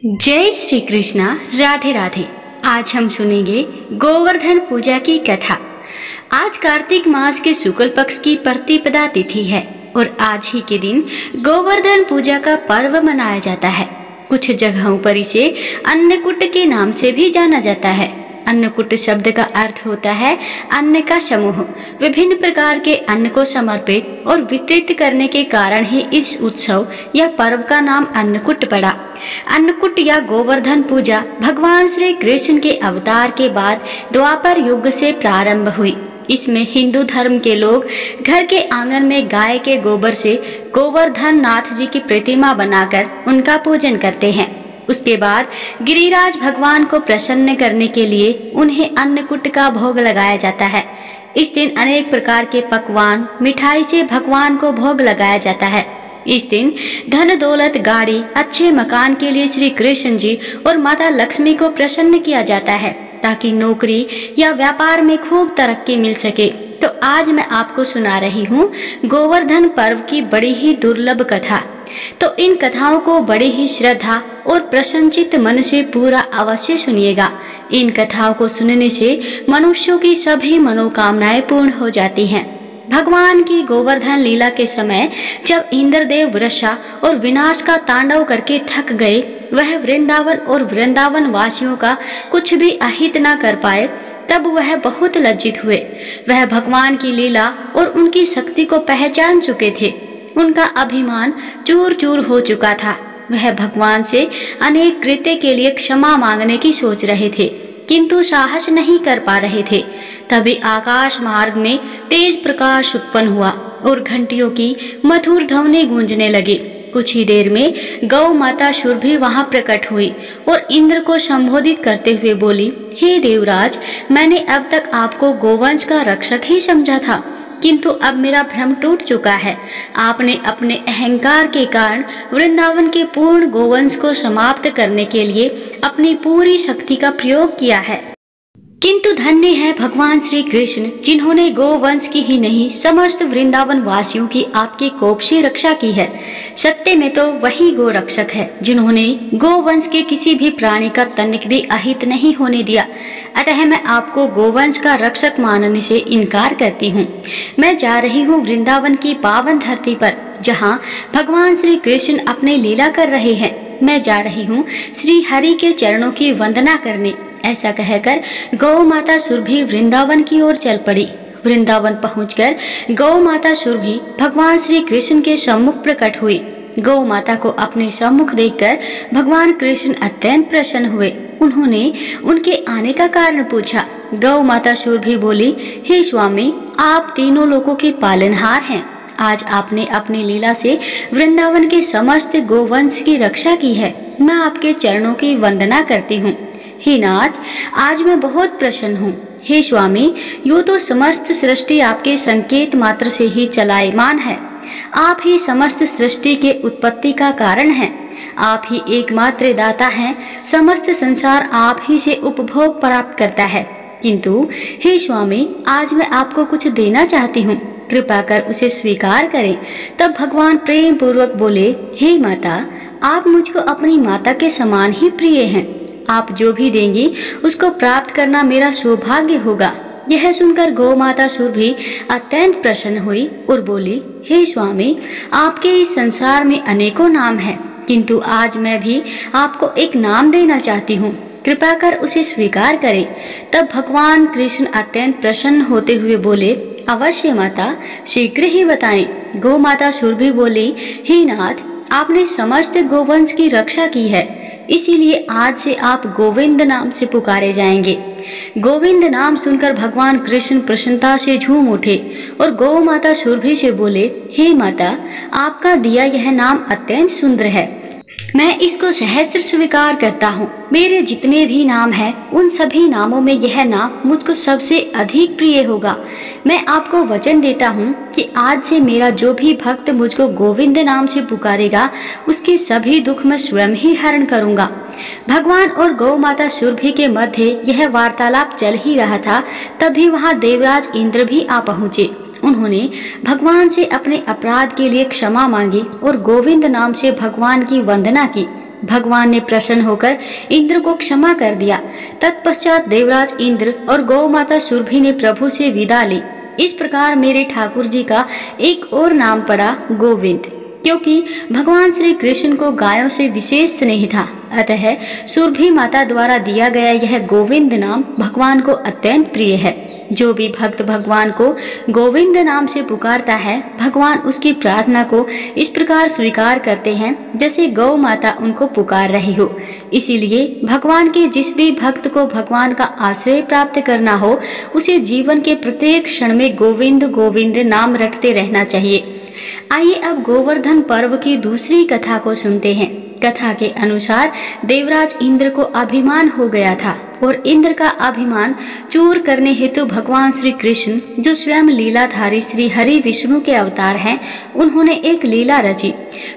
जय श्री कृष्णा। राधे राधे। आज हम सुनेंगे गोवर्धन पूजा की कथा। आज कार्तिक मास के शुक्ल पक्ष की प्रतिपदा तिथि है और आज ही के दिन गोवर्धन पूजा का पर्व मनाया जाता है। कुछ जगहों पर इसे अन्नकूट के नाम से भी जाना जाता है। अन्नकूट शब्द का अर्थ होता है अन्न का समूह। विभिन्न प्रकार के अन्न को समर्पित और वितरित करने के कारण ही इस उत्सव या पर्व का नाम अन्नकूट पड़ा। अन्नकूट या गोवर्धन पूजा भगवान श्री कृष्ण के अवतार के बाद द्वापर युग से प्रारंभ हुई। इसमें हिंदू धर्म के लोग घर के आंगन में गाय के गोबर से गोवर्धन नाथ जी की प्रतिमा बनाकर उनका पूजन करते हैं। उसके बाद गिरिराज भगवान को प्रसन्न करने के लिए उन्हें अन्नकूट का भोग लगाया जाता है। इस दिन अनेक प्रकार के पकवान मिठाई से भगवान को भोग लगाया जाता है। इस दिन धन दौलत गाड़ी अच्छे मकान के लिए श्री कृष्ण जी और माता लक्ष्मी को प्रसन्न किया जाता है ताकि नौकरी या व्यापार में खूब तरक्की मिल सके। तो आज मैं आपको सुना रही हूँ गोवर्धन पर्व की बड़ी ही दुर्लभ कथा। तो इन कथाओं को बड़ी ही श्रद्धा और प्रसन्नचित्त मन से पूरा अवश्य सुनिएगा। इन कथाओं को सुनने से मनुष्यों की सभी मनोकामनाएं पूर्ण हो जाती हैं। भगवान की गोवर्धन लीला के समय जब इंद्रदेव वृषा और विनाश का तांडव करके थक गए, वह वृंदावन और वृंदावन वासियों का कुछ भी अहित न कर पाए, तब वह बहुत लज्जित हुए। वह भगवान की लीला और उनकी शक्ति को पहचान चुके थे। उनका अभिमान चूर चूर हो चुका था। वह भगवान से अनेक कृत्य के लिए क्षमा मांगने की सोच रहे थे, किंतु साहस नहीं कर पा रहे थे। तभी आकाश मार्ग में तेज प्रकाश उत्पन्न हुआ और घंटियों की मधुर ध्वनि गूंजने लगी। कुछ ही देर में गौ माता सुरभि वहां प्रकट हुई और इंद्र को संबोधित करते हुए बोली, हे देवराज, मैंने अब तक आपको गोवंश का रक्षक ही समझा था, किंतु अब मेरा भ्रम टूट चुका है। आपने अपने अहंकार के कारण वृंदावन के पूर्ण गोवंश को समाप्त करने के लिए अपनी पूरी शक्ति का प्रयोग किया है। किंतु धन्य है भगवान श्री कृष्ण, जिन्होंने गोवंश की ही नहीं समस्त वृंदावन वासियों की आपके कोप से रक्षा की है। सत्य में तो वही गो रक्षक है, जिन्होंने गोवंश के किसी भी प्राणी का तनिक भी अहित नहीं होने दिया। अतः मैं आपको गोवंश का रक्षक मानने से इनकार करती हूँ। मैं जा रही हूँ वृंदावन की पावन धरती पर, जहाँ भगवान श्री कृष्ण अपने लीला कर रहे हैं। मैं जा रही हूँ श्री हरि के चरणों की वंदना करने। ऐसा कहकर गौ माता सुरभि वृंदावन की ओर चल पड़ी। वृंदावन पहुंचकर गौ माता सुरभि भगवान श्री कृष्ण के सम्मुख प्रकट हुई। गौ माता को अपने सम्मुख देखकर भगवान कृष्ण अत्यंत प्रसन्न हुए। उन्होंने उनके आने का कारण पूछा। गौ माता सुरभि बोली, हे स्वामी, आप तीनों लोगों के पालनहार हैं। आज आपने अपनी लीला से वृंदावन के समस्त गोवंश की रक्षा की है। मैं आपके चरणों की वंदना करती हूँ। हे नाथ, आज मैं बहुत प्रसन्न हूँ। हे स्वामी, यूँ तो समस्त सृष्टि आपके संकेत मात्र से ही चलायमान है। आप ही समस्त सृष्टि के उत्पत्ति का कारण हैं। आप ही एकमात्र दाता हैं। समस्त संसार आप ही से उपभोग प्राप्त करता है। किंतु हे स्वामी, आज मैं आपको कुछ देना चाहती हूँ, कृपा कर उसे स्वीकार करें। तब भगवान प्रेम पूर्वक बोले, हे माता, आप मुझको अपनी माता के समान ही प्रिय हैं। आप जो भी देंगी उसको प्राप्त करना मेरा सौभाग्य होगा। यह सुनकर गौ माता सुरभि अत्यंत प्रसन्न हुई और बोली, हे स्वामी, आपके इस संसार में अनेकों नाम हैं, किंतु आज मैं भी आपको एक नाम देना चाहती हूँ, कृपा कर उसे स्वीकार करें। तब भगवान कृष्ण अत्यंत प्रसन्न होते हुए बोले, अवश्य माता, शीघ्र ही बताएं। गौ माता सुरभि बोली, हे नाथ, आपने समस्त गोवंश की रक्षा की है, इसीलिए आज से आप गोविंद नाम से पुकारे जाएंगे। गोविंद नाम सुनकर भगवान कृष्ण प्रसन्नता से झूम उठे और गौ माता सुरभि से बोले, हे माता, आपका दिया यह नाम अत्यंत सुंदर है। मैं इसको सहस्र स्वीकार करता हूँ। मेरे जितने भी नाम हैं, उन सभी नामों में यह नाम मुझको सबसे अधिक प्रिय होगा। मैं आपको वचन देता हूँ कि आज से मेरा जो भी भक्त मुझको गोविंद नाम से पुकारेगा, उसके सभी दुख मैं स्वयं ही हरण करूँगा। भगवान और गौ माता सुरभि के मध्य यह वार्तालाप चल ही रहा था, तभी वहाँ देवराज इंद्र भी आ पहुँचे। उन्होंने भगवान से अपने अपराध के लिए क्षमा मांगी और गोविंद नाम से भगवान की वंदना की। भगवान ने प्रसन्न होकर इंद्र को क्षमा कर दिया। तत्पश्चात देवराज इंद्र और गौ माता सुरभि ने प्रभु से विदा ली। इस प्रकार मेरे ठाकुर जी का एक और नाम पड़ा गोविंद, क्योंकि भगवान श्री कृष्ण को गायों से विशेष स्नेह था। अतः सुरभि माता द्वारा दिया गया यह गोविंद नाम भगवान को अत्यंत प्रिय है। जो भी भक्त भगवान को गोविंद नाम से पुकारता है, भगवान उसकी प्रार्थना को इस प्रकार स्वीकार करते हैं जैसे गौ माता उनको पुकार रही हो। इसीलिए भगवान के जिस भी भक्त को भगवान का आश्रय प्राप्त करना हो, उसे जीवन के प्रत्येक क्षण में गोविंद गोविंद नाम रटते रहना चाहिए। आइए अब गोवर्धन पर्व की दूसरी कथा को सुनते हैं। कथा के अनुसार देवराज इंद्र को अभिमान हो गया था और इंद्र का अभिमान चूर करने हेतु भगवान श्री कृष्ण, जो स्वयं लीलाधारी श्री हरि विष्णु के अवतार हैं, उन्होंने एक लीला रची।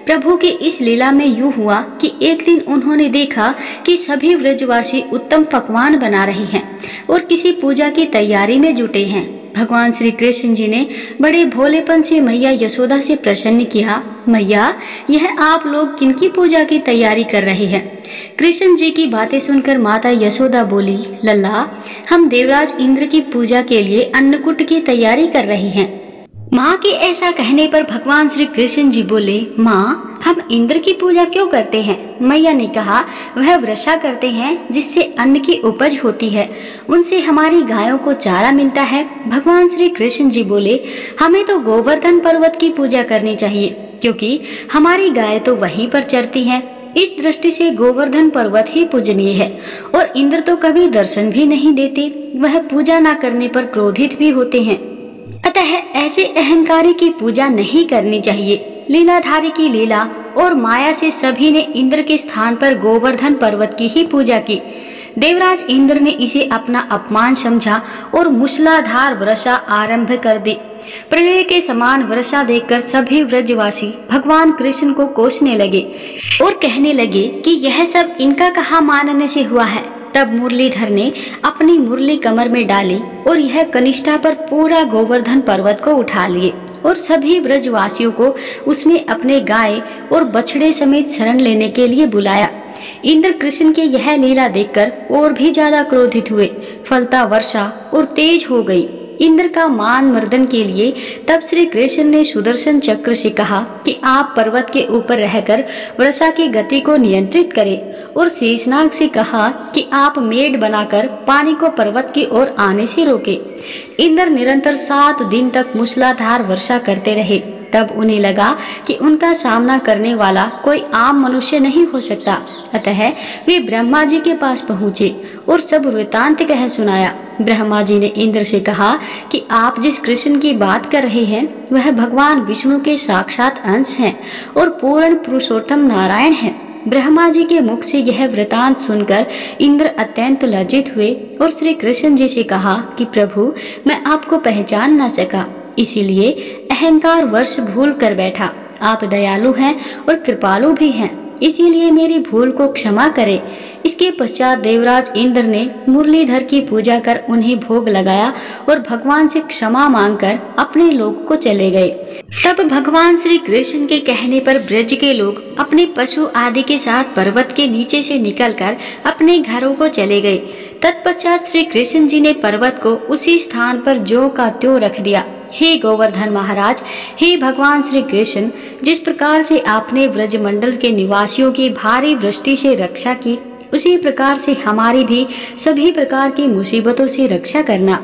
प्रभु की इस लीला में यूं हुआ कि एक दिन उन्होंने देखा कि सभी व्रजवासी उत्तम पकवान बना रहे हैं और किसी पूजा की तैयारी में जुटे हैं। भगवान श्री कृष्ण जी ने बड़े भोलेपन से मैया यशोदा से प्रसन्न किया, मैया, यह आप लोग किनकी पूजा की तैयारी कर रहे हैं? कृष्ण जी की बातें सुनकर माता यशोदा बोली, लल्ला, हम देवराज इंद्र की पूजा के लिए अन्नकूट की तैयारी कर रहे हैं। माँ के ऐसा कहने पर भगवान श्री कृष्ण जी बोले, माँ, हम इंद्र की पूजा क्यों करते हैं? मैया ने कहा, वह वर्षा करते हैं जिससे अन्न की उपज होती है, उनसे हमारी गायों को चारा मिलता है। भगवान श्री कृष्ण जी बोले, हमें तो गोवर्धन पर्वत की पूजा करनी चाहिए, क्योंकि हमारी गाय तो वहीं पर चरती हैं। इस दृष्टि से गोवर्धन पर्वत ही पूजनीय है और इंद्र तो कभी दर्शन भी नहीं देते, वह पूजा न करने पर क्रोधित भी होते हैं। अतः ऐसे अहंकारी की पूजा नहीं करनी चाहिए। लीलाधारी की लीला और माया से सभी ने इंद्र के स्थान पर गोवर्धन पर्वत की ही पूजा की। देवराज इंद्र ने इसे अपना अपमान समझा और मूसलाधार वर्षा आरंभ कर दी। प्रलय के समान वर्षा देखकर सभी व्रजवासी भगवान कृष्ण को कोसने लगे और कहने लगे कि यह सब इनका कहाँ मानने से हुआ है। तब मुरलीधर ने अपनी मुरली कमर में डाली और यह कनिष्ठा पर पूरा गोवर्धन पर्वत को उठा लिए और सभी ब्रजवासियों को उसमें अपने गाय और बछड़े समेत शरण लेने के लिए बुलाया। इंद्र कृष्ण के यह लीला देखकर और भी ज्यादा क्रोधित हुए। फलता वर्षा और तेज हो गई। इंद्र का मान मर्दन के लिए तब श्री कृष्ण ने सुदर्शन चक्र से कहा कि आप पर्वत के ऊपर रहकर वर्षा की गति को नियंत्रित करें, और शेषनाग से कहा कि आप मेढ़ बनाकर पानी को पर्वत की ओर आने से रोके। इंद्र निरंतर 7 दिन तक मूसलाधार वर्षा करते रहे। तब उन्हें लगा कि उनका सामना करने वाला कोई आम मनुष्य नहीं हो सकता। अतः वे ब्रह्मा जी के पास पहुँचे और सब वृतांत कह सुनाया। ब्रह्मा जी ने इंद्र से कहा कि आप जिस कृष्ण की बात कर रहे हैं, वह भगवान विष्णु के साक्षात अंश हैं और पूर्ण पुरुषोत्तम नारायण हैं। ब्रह्मा जी के मुख से यह वृतांत सुनकर इंद्र अत्यंत लज्जित हुए और श्री कृष्ण जी से कहा कि प्रभु, मैं आपको पहचान न सका, इसीलिए अहंकार वश भूल कर बैठा। आप दयालु हैं और कृपालु भी हैं, इसीलिए मेरी भूल को क्षमा करें। इसके पश्चात देवराज इंद्र ने मुरलीधर की पूजा कर उन्हें भोग लगाया और भगवान से क्षमा मांगकर अपने लोक को चले गए। तब भगवान श्री कृष्ण के कहने पर ब्रज के लोग अपने पशु आदि के साथ पर्वत के नीचे से निकलकर अपने घरों को चले गए। तत्पश्चात श्री कृष्ण जी ने पर्वत को उसी स्थान पर ज्यों का त्यों रख दिया। हे गोवर्धन महाराज, हे भगवान श्री कृष्ण, जिस प्रकार से आपने ब्रजमंडल के निवासियों की भारी वृष्टि से रक्षा की, उसी प्रकार से हमारी भी सभी प्रकार की मुसीबतों से रक्षा करना।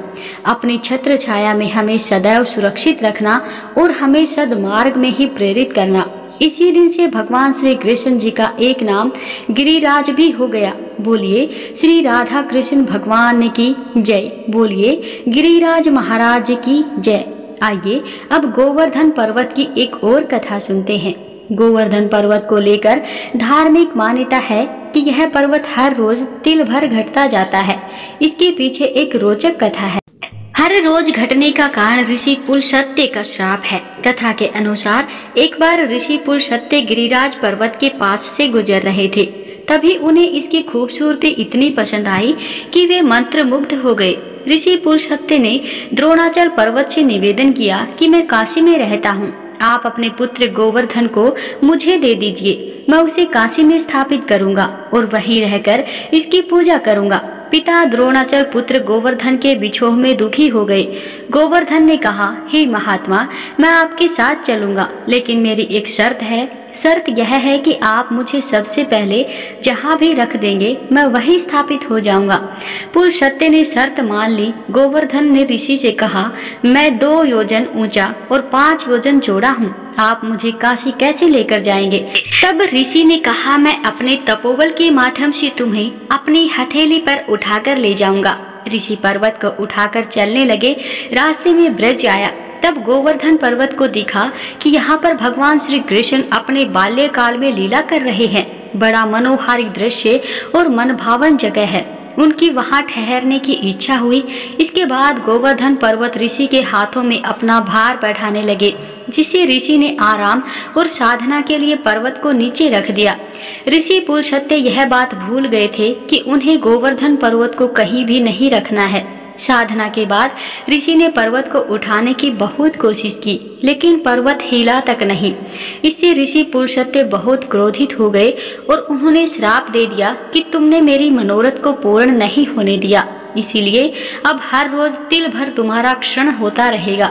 अपनी छत्र छाया में हमें सदैव सुरक्षित रखना और हमें सद्मार्ग में ही प्रेरित करना। इसी दिन से भगवान श्री कृष्ण जी का एक नाम गिरिराज भी हो गया। बोलिए श्री राधा कृष्ण भगवान की जय। बोलिए गिरिराज महाराज की जय। आइए अब गोवर्धन पर्वत की एक और कथा सुनते हैं। गोवर्धन पर्वत को लेकर धार्मिक मान्यता है कि यह पर्वत हर रोज तिल भर घटता जाता है। इसके पीछे एक रोचक कथा है। हर रोज घटने का कारण ऋषि पुल सत्य का श्राप है। कथा के अनुसार एक बार ऋषि पुल सत्य गिरिराज पर्वत के पास से गुजर रहे थे। तभी उन्हें इसकी खूबसूरती इतनी पसंद आई कि वे मंत्रमुग्ध हो गए। ऋषि पुल सत्य ने द्रोणाचल पर्वत से निवेदन किया कि मैं काशी में रहता हूँ, आप अपने पुत्र गोवर्धन को मुझे दे दीजिए। मैं उसे काशी में स्थापित करूंगा और वहीं रहकर इसकी पूजा करूंगा। पिता द्रोणाचल पुत्र गोवर्धन के विछोह में दुखी हो गए। गोवर्धन ने कहा, हे महात्मा, मैं आपके साथ चलूंगा, लेकिन मेरी एक शर्त है। शर्त यह है कि आप मुझे सबसे पहले जहाँ भी रख देंगे मैं वहीं स्थापित हो जाऊंगा। पुलस्त्य ने शर्त मान ली। गोवर्धन ने ऋषि से कहा, मैं 2 योजन ऊंचा और 5 योजन चौड़ा हूँ, आप मुझे काशी कैसे लेकर जाएंगे? तब ऋषि ने कहा, मैं अपने तपोबल के माध्यम से तुम्हें अपनी हथेली पर उठाकर ले जाऊंगा। ऋषि पर्वत को उठाकर चलने लगे। रास्ते में ब्रज आया। तब गोवर्धन पर्वत को दिखा कि यहाँ पर भगवान श्री कृष्ण अपने बाल्यकाल में लीला कर रहे हैं। बड़ा मनोहारी दृश्य और मनभावन जगह है। उनकी वहां ठहरने की इच्छा हुई। इसके बाद गोवर्धन पर्वत ऋषि के हाथों में अपना भार बढ़ाने लगे, जिससे ऋषि ने आराम और साधना के लिए पर्वत को नीचे रख दिया। ऋषि पुलस्त्य यह बात भूल गए थे कि उन्हें गोवर्धन पर्वत को कहीं भी नहीं रखना है। साधना के बाद ऋषि ने पर्वत को उठाने की बहुत कोशिश की, लेकिन पर्वत हिला तक नहीं। इससे ऋषि पुलस्त्य बहुत क्रोधित हो गए और उन्होंने श्राप दे दिया कि तुमने मेरी मनोरथ को पूर्ण नहीं होने दिया, इसीलिए अब हर रोज तिल भर तुम्हारा क्षण होता रहेगा।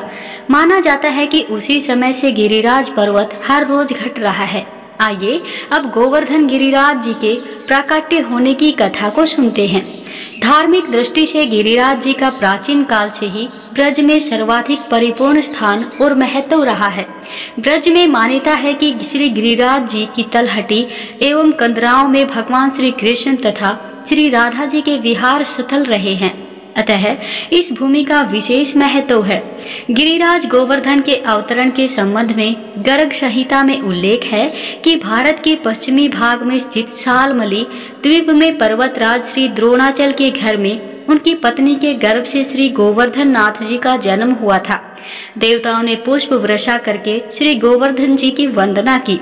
माना जाता है कि उसी समय से गिरिराज पर्वत हर रोज घट रहा है। आइए अब गोवर्धन गिरिराज जी के प्राकट्य होने की कथा को सुनते हैं। धार्मिक दृष्टि से गिरिराज जी का प्राचीन काल से ही ब्रज में सर्वाधिक परिपूर्ण स्थान और महत्व रहा है। ब्रज में मान्यता है कि श्री गिरिराज जी की तलहटी एवं कंदराओं में भगवान श्री कृष्ण तथा श्री राधा जी के विहार स्थल रहे हैं। अतः इस भूमि का विशेष महत्व है। गिरिराज गोवर्धन के अवतरण के संबंध में गर्ग संहिता में उल्लेख है कि भारत के पश्चिमी भाग में स्थित शाल्मली द्वीप में पर्वतराज श्री द्रोणाचल के घर में उनकी पत्नी के गर्भ से श्री गोवर्धन नाथ जी का जन्म हुआ था। देवताओं ने पुष्प वर्षा करके श्री गोवर्धन जी की वंदना की।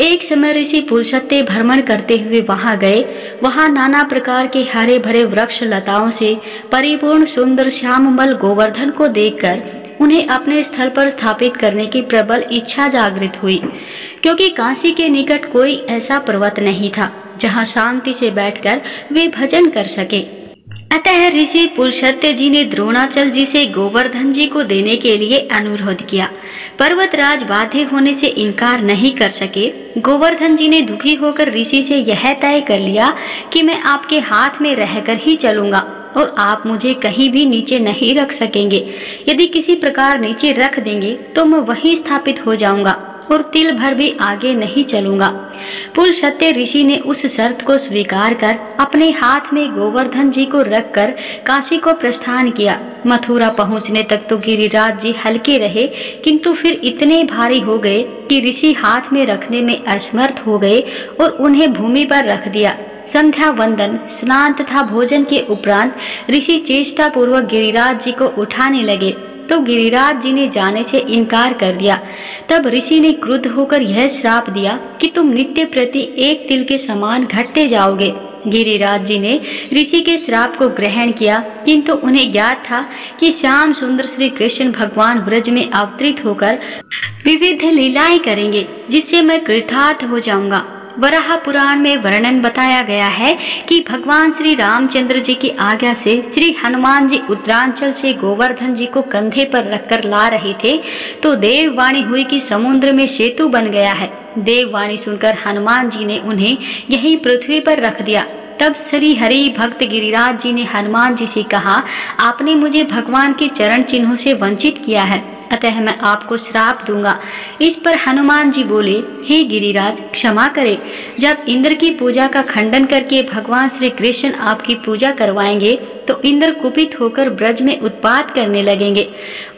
एक समय ऋषि पुलस्त्य भ्रमण करते हुए वहां गए। वहां नाना प्रकार के हरे भरे वृक्ष लताओं से परिपूर्ण सुंदर श्याममल गोवर्धन को देखकर उन्हें अपने स्थल पर स्थापित करने की प्रबल इच्छा जागृत हुई, क्योंकि काशी के निकट कोई ऐसा पर्वत नहीं था जहां शांति से बैठकर वे भजन कर सके। अतः ऋषि पुलस्त्य जी ने द्रोणाचल जी से गोवर्धन जी को देने के लिए अनुरोध किया। पर्वतराज बाध्य होने से इनकार नहीं कर सके। गोवर्धन जी ने दुखी होकर ऋषि से यह तय कर लिया कि मैं आपके हाथ में रहकर ही चलूंगा और आप मुझे कहीं भी नीचे नहीं रख सकेंगे। यदि किसी प्रकार नीचे रख देंगे तो मैं वहीं स्थापित हो जाऊंगा और तिल भर भी आगे नहीं चलूंगा। पुलस्त्य ऋषि ने उस शर्त को स्वीकार कर अपने हाथ में गोवर्धन जी को रखकर काशी को प्रस्थान किया। मथुरा पहुंचने तक तो गिरिराज जी हल्के रहे, किंतु फिर इतने भारी हो गए कि ऋषि हाथ में रखने में असमर्थ हो गए और उन्हें भूमि पर रख दिया। संध्या वंदन, स्नान तथा भोजन के उपरांत ऋषि चेष्टा पूर्वक गिरिराज जी को उठाने लगे तो गिरिराज जी ने जाने से इनकार कर दिया। तब ऋषि ने क्रुद्ध होकर यह श्राप दिया कि तुम नित्य प्रति 1 तिल के समान घटते जाओगे। गिरिराज जी ने ऋषि के श्राप को ग्रहण किया, किंतु उन्हें ज्ञात था कि श्याम सुंदर श्री कृष्ण भगवान ब्रज में अवतरित होकर विविध लीलाएं करेंगे, जिससे मैं कृतार्थ हो जाऊंगा। वराह पुराण में वर्णन बताया गया है कि भगवान श्री रामचंद्र जी की आज्ञा से श्री हनुमान जी उत्तरांचल से गोवर्धन जी को कंधे पर रखकर ला रहे थे तो देववाणी हुई कि समुद्र में सेतु बन गया है। देववाणी सुनकर हनुमान जी ने उन्हें यहीं पृथ्वी पर रख दिया। तब श्री हरि भक्त गिरिराज जी ने हनुमान जी से कहा, आपने मुझे भगवान के चरण चिन्हों से वंचित किया है, अतः मैं आपको श्राप दूंगा। इस पर हनुमान जी बोले, हे गिरिराज क्षमा करें। जब इंद्र की पूजा का खंडन करके भगवान श्री कृष्ण आपकी पूजा करवाएंगे तो इंद्र कुपित होकर ब्रज में उत्पात करने लगेंगे।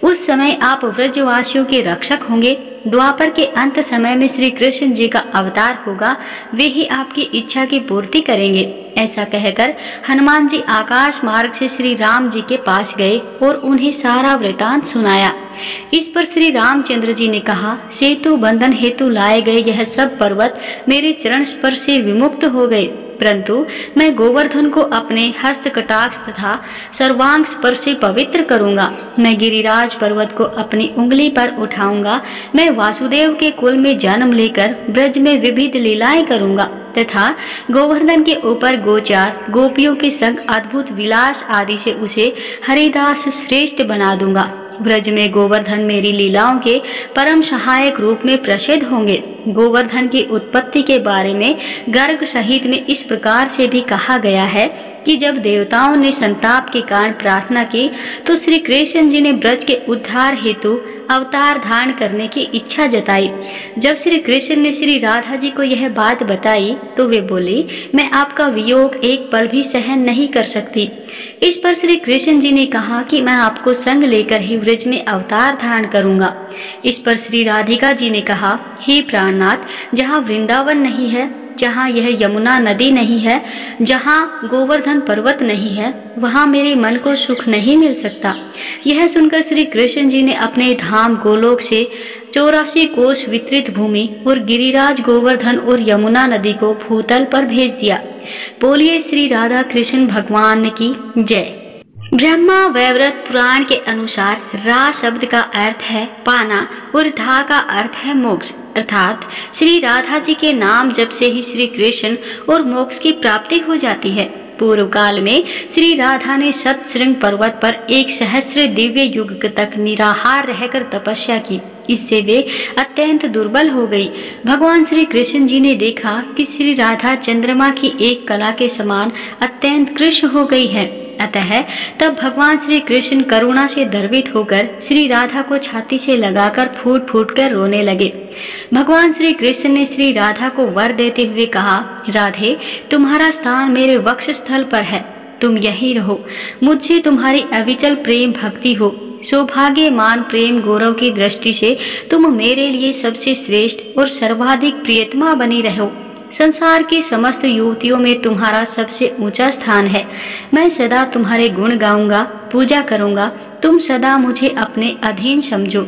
उस समय आप ब्रजवासियों के रक्षक होंगे। द्वापर के अंत समय में श्री कृष्ण जी का अवतार होगा, वे ही आपकी इच्छा की पूर्ति करेंगे। ऐसा कहकर हनुमान जी आकाश मार्ग से श्री राम जी के पास गए और उन्हें सारा वृतांत सुनाया। इस पर श्री रामचंद्र जी ने कहा, सेतु बंधन हेतु लाए गए यह सब पर्वत मेरे चरण स्पर्श से विमुक्त हो गए। परंतु मैं गोवर्धन को अपने हस्त कटाक्ष तथा सर्वांग स्पर्श से पवित्र करूंगा। मैं गिरिराज पर्वत को अपनी उंगली पर उठाऊंगा। मैं वासुदेव के कुल में जन्म लेकर ब्रज में विविध लीलाएं करूंगा तथा गोवर्धन के ऊपर गोचार गोपियों के संग अद्भुत विलास आदि से उसे हरिदास श्रेष्ठ बना दूंगा। ब्रज में गोवर्धन मेरी लीलाओं के परम सहायक रूप में प्रसिद्ध होंगे। गोवर्धन की उत्पत्ति के बारे में गर्ग सहित में इस प्रकार से भी कहा गया है कि जब देवताओं ने संताप के कारण प्रार्थना की तो श्री कृष्ण जी ने ब्रज के उद्धार हेतु अवतार धारण करने की इच्छा जताई। जब श्री कृष्ण ने श्री राधा जी को यह बात बताई तो वे बोली, मैं आपका वियोग एक पल भी सहन नहीं कर सकती। इस पर श्री कृष्ण जी ने कहा कि मैं आपको संग लेकर ही ब्रज में अवतार धारण करूंगा। इस पर श्री राधिका जी ने कहा, हे प्राणनाथ, जहाँ वृंदावन नहीं है, जहाँ यह यमुना नदी नहीं है, जहाँ गोवर्धन पर्वत नहीं है, वहाँ मेरे मन को सुख नहीं मिल सकता। यह सुनकर श्री कृष्ण जी ने अपने धाम गोलोक से 84 कोस विस्तृत भूमि और गिरिराज गोवर्धन और यमुना नदी को भूतल पर भेज दिया। बोलिए श्री राधा कृष्ण भगवान की जय। ब्रह्मा वैवर्त पुराण के अनुसार रा शब्द का अर्थ है पाना और धा का अर्थ है मोक्ष, अर्थात श्री राधा जी के नाम जप से ही श्री कृष्ण और मोक्ष की प्राप्ति हो जाती है। पूर्व काल में श्री राधा ने सतशृंग पर्वत पर 1 सहस्र दिव्य युग तक निराहार रहकर तपस्या की। इससे वे अत्यंत दुर्बल हो गई। भगवान श्री कृष्ण जी ने देखा कि श्री राधा चंद्रमा की एक कला के समान अत्यंत कृष्ण हो गई है। अतः तब भगवान श्री कृष्ण करुणा से द्रवित होकर श्री राधा को छाती से लगाकर फूट फूट कर रोने लगे। भगवान श्री कृष्ण ने श्री राधा को वर देते हुए कहा, राधे, तुम्हारा स्थान मेरे वक्ष स्थल पर है, तुम यहीं रहो। मुझसे तुम्हारी अविचल प्रेम भक्ति हो। सौभाग्यमान प्रेम गौरव की दृष्टि से तुम मेरे लिए सबसे श्रेष्ठ और सर्वाधिक प्रियतमा बनी रहो। संसार की समस्त युवतियों में तुम्हारा सबसे ऊंचा स्थान है। मैं सदा तुम्हारे गुण गाऊंगा, पूजा करूंगा। तुम सदा मुझे अपने अधीन समझो।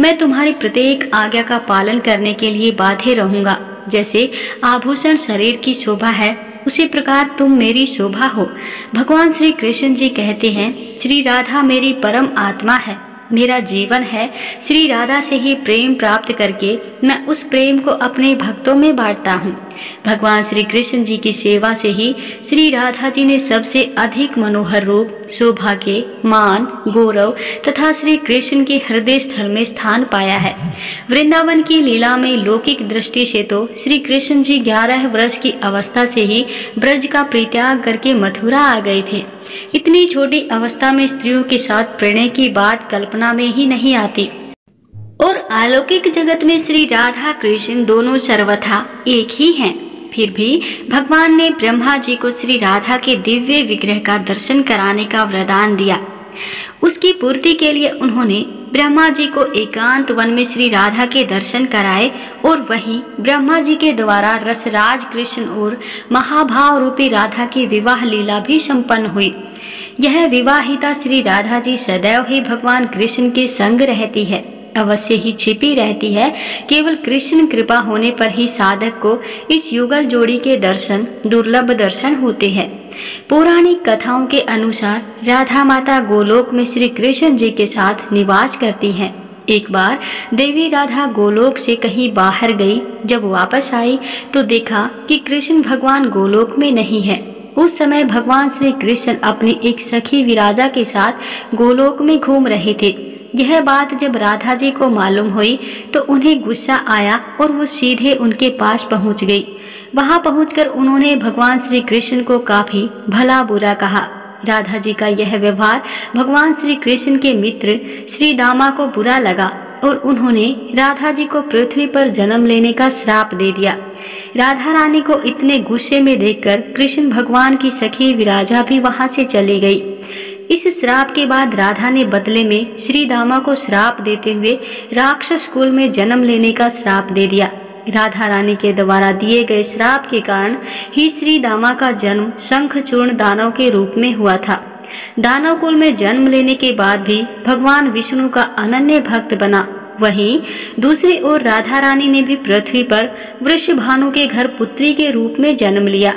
मैं तुम्हारी प्रत्येक आज्ञा का पालन करने के लिए बाध्य रहूंगा। जैसे आभूषण शरीर की शोभा है, उसी प्रकार तुम मेरी शोभा हो। भगवान श्री कृष्ण जी कहते हैं, श्री राधा मेरी परम आत्मा है, मेरा जीवन है। श्री राधा से ही प्रेम प्राप्त करके मैं उस प्रेम को अपने भक्तों में बांटता हूँ। भगवान श्री कृष्ण जी की सेवा से ही श्री राधा जी ने सबसे अधिक मनोहर रूप, सौभाग्य, मान, गौरव तथा श्री कृष्ण के हृदय स्थल में स्थान पाया है। वृंदावन की लीला में लौकिक दृष्टि से तो श्री कृष्ण जी 11 वर्ष की अवस्था से ही ब्रज का परित्याग करके मथुरा आ गए थे। इतनी छोटी अवस्था में स्त्रियों के साथ प्रणय की बात कल्पना में ही नहीं आती। और अलौकिक जगत में श्री राधा कृष्ण दोनों सर्वथा एक ही हैं। फिर भी भगवान ने ब्रह्मा जी को श्री राधा के दिव्य विग्रह का दर्शन कराने का वरदान दिया। उसकी पूर्ति के लिए उन्होंने ब्रह्मा जी को एकांत वन में श्री राधा के दर्शन कराए और वहीं ब्रह्मा जी के द्वारा रसराज कृष्ण और महाभाव रूपी राधा की विवाह लीला भी संपन्न हुई। यह विवाहिता श्री राधा जी सदैव ही भगवान कृष्ण के संग रहती है, अवश्य ही छिपी रहती है। केवल कृष्ण कृपा होने पर ही साधक को इस युगल जोड़ी के दर्शन दुर्लभ दर्शन होते हैं। पौराणिक कथाओं के अनुसार राधा माता गोलोक में श्री कृष्ण जी के साथ निवास करती हैं। एक बार देवी राधा गोलोक से कहीं बाहर गई। जब वापस आई तो देखा कि कृष्ण भगवान गोलोक में नहीं है। उस समय भगवान श्री कृष्ण अपनी एक सखी विराजा के साथ गोलोक में घूम रहे थे। यह बात जब राधा जी को मालूम हुई तो उन्हें गुस्सा आया और वो सीधे उनके पास पहुंच गई। वहां पहुंचकर उन्होंने भगवान श्री कृष्ण को काफी भला बुरा कहा। राधा जी का यह व्यवहार भगवान श्री कृष्ण के मित्र श्री दामा को बुरा लगा और उन्होंने राधा जी को पृथ्वी पर जन्म लेने का श्राप दे दिया। राधा रानी को इतने गुस्से में देखकर कृष्ण भगवान की सखी विराजा भी वहां से चली गई। इस श्राप के बाद राधा ने बदले में श्री दामा को श्राप देते हुए राक्षस कुल में जन्म लेने का श्राप दे दिया। राधा रानी के द्वारा दिए गए श्राप के कारण ही श्री दामा का जन्म शंखचूर्ण दानव के रूप में हुआ था। दानव कुल में जन्म लेने के बाद भी भगवान विष्णु का अनन्य भक्त बना। वहीं दूसरी ओर राधा रानी ने भी पृथ्वी पर वृषभानु के घर पुत्री के रूप में जन्म लिया।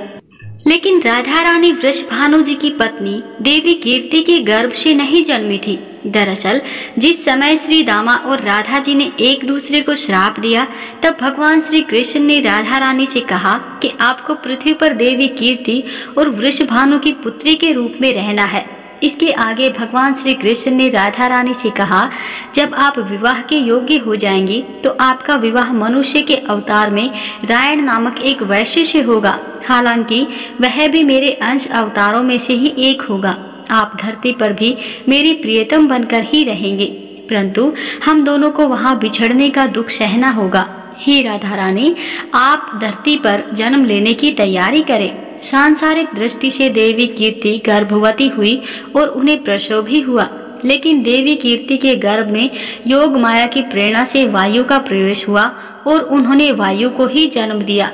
लेकिन राधा रानी वृषभानु जी की पत्नी देवी कीर्ति के गर्भ से नहीं जन्मी थी। दरअसल जिस समय श्री दामा और राधा जी ने एक दूसरे को श्राप दिया, तब भगवान श्री कृष्ण ने राधा रानी से कहा कि आपको पृथ्वी पर देवी कीर्ति और वृषभानु की पुत्री के रूप में रहना है। इसके आगे भगवान श्री कृष्ण ने राधा रानी से कहा, जब आप विवाह के योग्य हो जाएंगी तो आपका विवाह मनुष्य के अवतार में रायण नामक एक वैश्य से होगा। हालांकि वह भी मेरे अंश अवतारों में से ही एक होगा। आप धरती पर भी मेरी प्रियतम बनकर ही रहेंगे, परंतु हम दोनों को वहां बिछड़ने का दुख सहना होगा। हे राधा रानी, आप धरती पर जन्म लेने की तैयारी करें। सांसारिक दृष्टि से देवी कीर्ति गर्भवती हुई और उन्हें प्रसव भी हुआ, लेकिन देवी कीर्ति के गर्भ में योग माया की प्रेरणा से वायु का प्रवेश हुआ और उन्होंने वायु को ही जन्म दिया।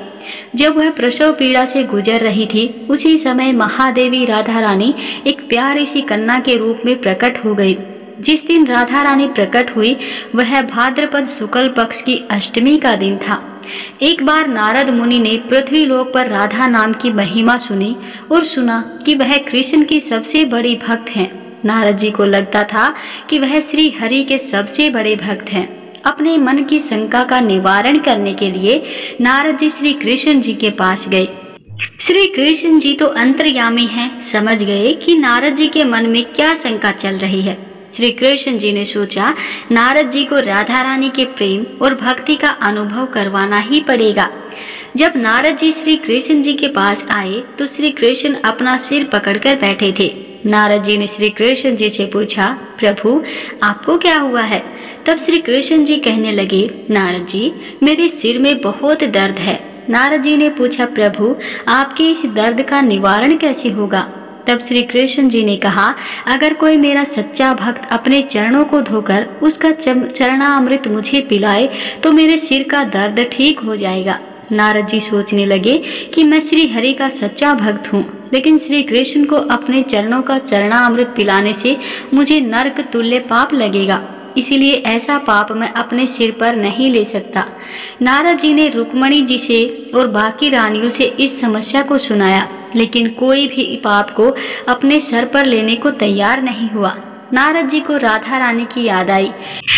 जब वह प्रसव पीड़ा से गुजर रही थी, उसी समय महादेवी राधा रानी एक प्यारी सी कन्या के रूप में प्रकट हो गई। जिस दिन राधा रानी प्रकट हुई वह भाद्रपद शुक्ल पक्ष की अष्टमी का दिन था। एक बार नारद मुनि ने पृथ्वी लोक पर राधा नाम की महिमा सुनी और सुना कि वह कृष्ण की सबसे बड़ी भक्त हैं। नारद जी को लगता था कि वह श्री हरि के सबसे बड़े भक्त हैं। अपने मन की शंका का निवारण करने के लिए नारद जी श्री कृष्ण जी के पास गए। श्री कृष्ण जी तो अंतर्यामी हैं, समझ गए कि नारद जी के मन में क्या शंका चल रही है। श्री कृष्ण जी ने सोचा, नारद जी को राधा रानी के प्रेम और भक्ति का अनुभव करवाना ही पड़ेगा। जब नारद जी श्री कृष्ण जी के पास आए तो श्री कृष्ण अपना सिर पकड़कर बैठे थे। नारद जी ने श्री कृष्ण जी से पूछा, प्रभु आपको क्या हुआ है? तब श्री कृष्ण जी कहने लगे, नारद जी मेरे सिर में बहुत दर्द है। नारद जी ने पूछा, प्रभु आपके इस दर्द का निवारण कैसे होगा? तब श्री कृष्ण जी ने कहा, अगर कोई मेरा सच्चा भक्त अपने चरणों को धोकर उसका चरणामृत मुझे पिलाए तो मेरे सिर का दर्द ठीक हो जाएगा। नारद जी सोचने लगे कि मैं श्री हरि का सच्चा भक्त हूँ, लेकिन श्री कृष्ण को अपने चरणों का चरणामृत पिलाने से मुझे नरक तुल्य पाप लगेगा, इसीलिए ऐसा पाप मैं अपने सिर पर नहीं ले सकता। नारद जी ने रुक्मणी जी से और बाकी रानियों से इस समस्या को सुनाया, लेकिन कोई भी पाप को अपने सर पर लेने को तैयार नहीं हुआ। नारद जी को राधा रानी की याद आई।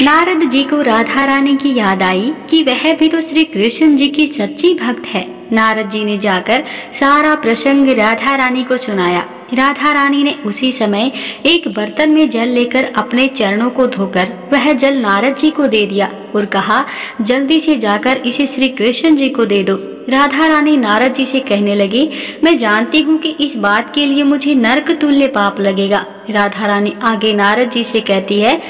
नारद जी को राधा रानी की याद आई कि वह भी तो श्री कृष्ण जी की सच्ची भक्त है। नारद जी ने जाकर सारा प्रसंग राधा रानी को सुनाया। राधा रानी ने उसी समय एक बर्तन में जल लेकर अपने चरणों को धोकर वह जल नारद जी को दे दिया और कहा, जल्दी से जाकर इसे श्री कृष्ण जी को दे दो। राधा रानी नारद जी से कहने लगी, मैं जानती हूँ कि इस बात के लिए मुझे नरक तुल्य पाप लगेगा। राधा रानी आगे नारद जी से कहती है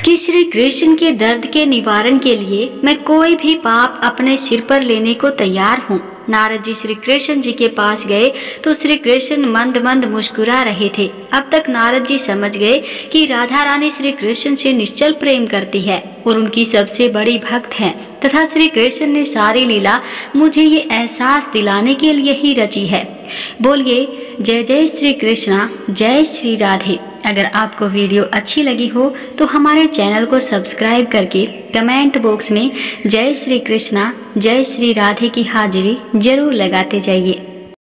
कि श्री कृष्ण के दर्द के निवारण के लिए मैं कोई भी पाप अपने सिर पर लेने को तैयार हूँ। नारद जी श्री कृष्ण जी के पास गए तो श्री कृष्ण मंद मंद मुस्कुरा रहे थे। अब तक नारद जी समझ गए कि राधा रानी श्री कृष्ण से निश्चल प्रेम करती है और उनकी सबसे बड़ी भक्त हैं, तथा श्री कृष्ण ने सारी लीला मुझे ये एहसास दिलाने के लिए ही रची है। बोलिए जय जय श्री कृष्णा, जय श्री राधे। अगर आपको वीडियो अच्छी लगी हो तो हमारे चैनल को सब्सक्राइब करके कमेंट बॉक्स में जय श्री कृष्णा, जय श्री राधे की हाजिरी जरूर लगाते जाइए।